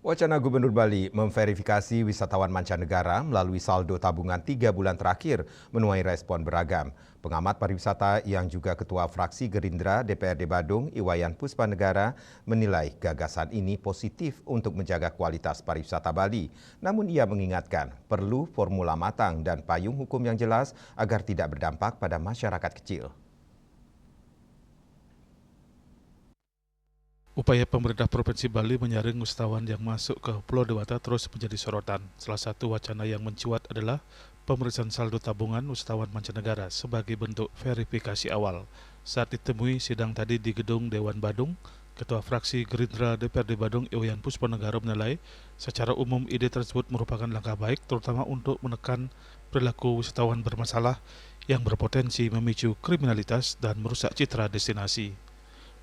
Wacana Gubernur Bali memverifikasi wisatawan mancanegara melalui saldo tabungan 3 bulan terakhir menuai respon beragam. Pengamat pariwisata yang juga Ketua Fraksi Gerindra DPRD Badung, Iwayan Puspanegara, menilai gagasan ini positif untuk menjaga kualitas pariwisata Bali. Namun ia mengingatkan perlu formula matang dan payung hukum yang jelas agar tidak berdampak pada masyarakat kecil. Upaya pemerintah Provinsi Bali menyaring wisatawan yang masuk ke Pulau Dewata terus menjadi sorotan. Salah satu wacana yang mencuat adalah pemeriksaan saldo tabungan wisatawan mancanegara sebagai bentuk verifikasi awal. Saat ditemui sidang tadi di Gedung Dewan Badung, Ketua Fraksi Gerindra DPRD Badung Iwayan Puspanegara menilai secara umum ide tersebut merupakan langkah baik terutama untuk menekan perilaku wisatawan bermasalah yang berpotensi memicu kriminalitas dan merusak citra destinasi.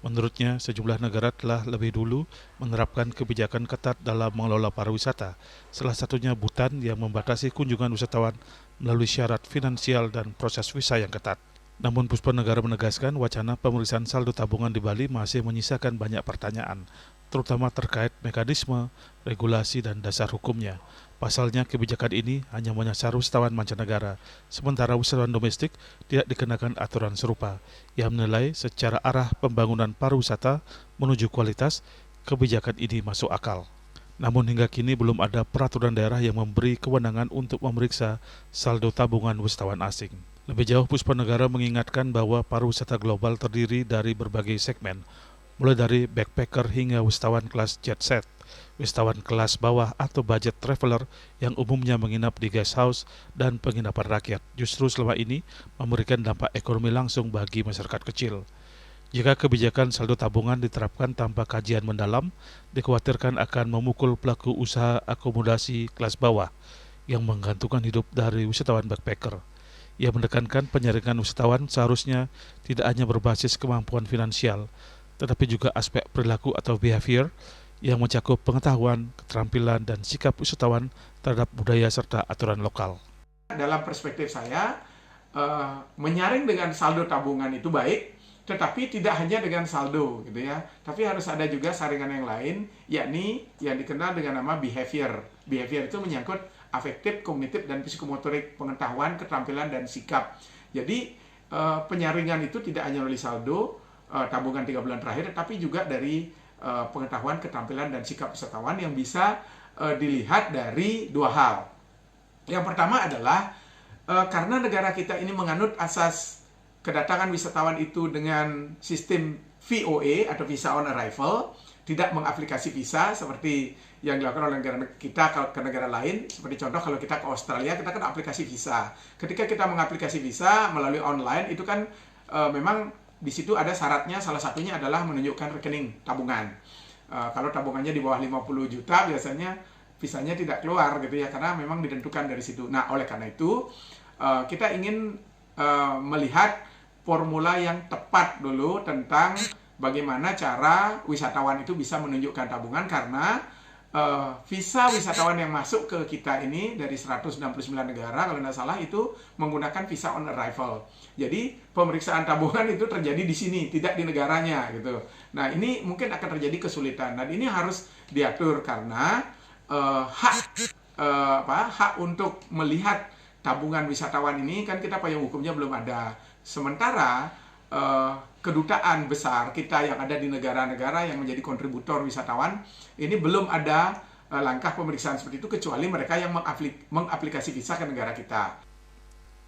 Menurutnya, sejumlah negara telah lebih dulu menerapkan kebijakan ketat dalam mengelola pariwisata, salah satunya Bhutan yang membatasi kunjungan wisatawan melalui syarat finansial dan proses visa yang ketat. Namun Puspanegara menegaskan wacana pemeriksaan saldo tabungan di Bali masih menyisakan banyak pertanyaan, terutama terkait mekanisme, regulasi, dan dasar hukumnya. Pasalnya kebijakan ini hanya menyasar wisatawan mancanegara, sementara wisatawan domestik tidak dikenakan aturan serupa. Ia menilai secara arah pembangunan pariwisata menuju kualitas, kebijakan ini masuk akal. Namun hingga kini belum ada peraturan daerah yang memberi kewenangan untuk memeriksa saldo tabungan wisatawan asing. Lebih jauh, Puspanegara mengingatkan bahwa pariwisata global terdiri dari berbagai segmen, mulai dari backpacker hingga wisatawan kelas jet set, wisatawan kelas bawah atau budget traveler yang umumnya menginap di guest house dan penginapan rakyat, justru selama ini memberikan dampak ekonomi langsung bagi masyarakat kecil. Jika kebijakan saldo tabungan diterapkan tanpa kajian mendalam, dikhawatirkan akan memukul pelaku usaha akomodasi kelas bawah yang menggantungkan hidup dari wisatawan backpacker. Ia menekankan penyaringan wisatawan seharusnya tidak hanya berbasis kemampuan finansial, tetapi juga aspek perilaku atau behavior yang mencakup pengetahuan, keterampilan, dan sikap wisatawan terhadap budaya serta aturan lokal. Dalam perspektif saya, menyaring dengan saldo tabungan itu baik, tetapi tidak hanya dengan saldo gitu ya, tapi harus ada juga saringan yang lain, yakni yang dikenal dengan nama behavior. Behavior itu menyangkut afektif, kognitif, dan psikomotorik, pengetahuan, keterampilan, dan sikap. Jadi penyaringan itu tidak hanya melalui saldo tabungan 3 bulan terakhir, tapi juga dari pengetahuan, keterampilan, dan sikap wisatawan yang bisa dilihat dari dua hal. Yang pertama adalah karena negara kita ini menganut asas kedatangan wisatawan itu dengan sistem VOA atau Visa on Arrival, tidak mengaplikasi visa seperti yang dilakukan oleh negara kita ke negara lain. Seperti contoh kalau kita ke Australia, kita kan aplikasi visa. Ketika kita mengaplikasi visa melalui online, itu kan memang di situ ada syaratnya, salah satunya adalah menunjukkan rekening tabungan. Kalau tabungannya di bawah 50 juta, biasanya visanya tidak keluar gitu ya, karena memang ditentukan dari situ. Nah, oleh karena itu, kita ingin melihat formula yang tepat dulu tentang bagaimana cara wisatawan itu bisa menunjukkan tabungan, karena visa wisatawan yang masuk ke kita ini dari 169 negara kalau tidak salah itu menggunakan visa on arrival. Jadi pemeriksaan tabungan itu terjadi di sini, tidak di negaranya gitu. Nah, ini mungkin akan terjadi kesulitan dan ini harus diatur karena hak untuk melihat tabungan wisatawan ini kan kita payung hukumnya belum ada. Sementara kedutaan besar kita yang ada di negara-negara yang menjadi kontributor wisatawan ini belum ada langkah pemeriksaan seperti itu kecuali mereka yang mengaplikasi visa ke negara kita.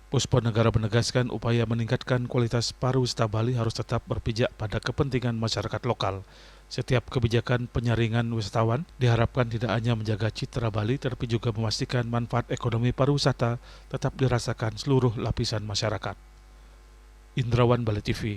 Puspanegara menegaskan upaya meningkatkan kualitas pariwisata Bali harus tetap berpijak pada kepentingan masyarakat lokal. Setiap kebijakan penyaringan wisatawan diharapkan tidak hanya menjaga citra Bali, tetapi juga memastikan manfaat ekonomi pariwisata tetap dirasakan seluruh lapisan masyarakat. Indrawan, Bali TV.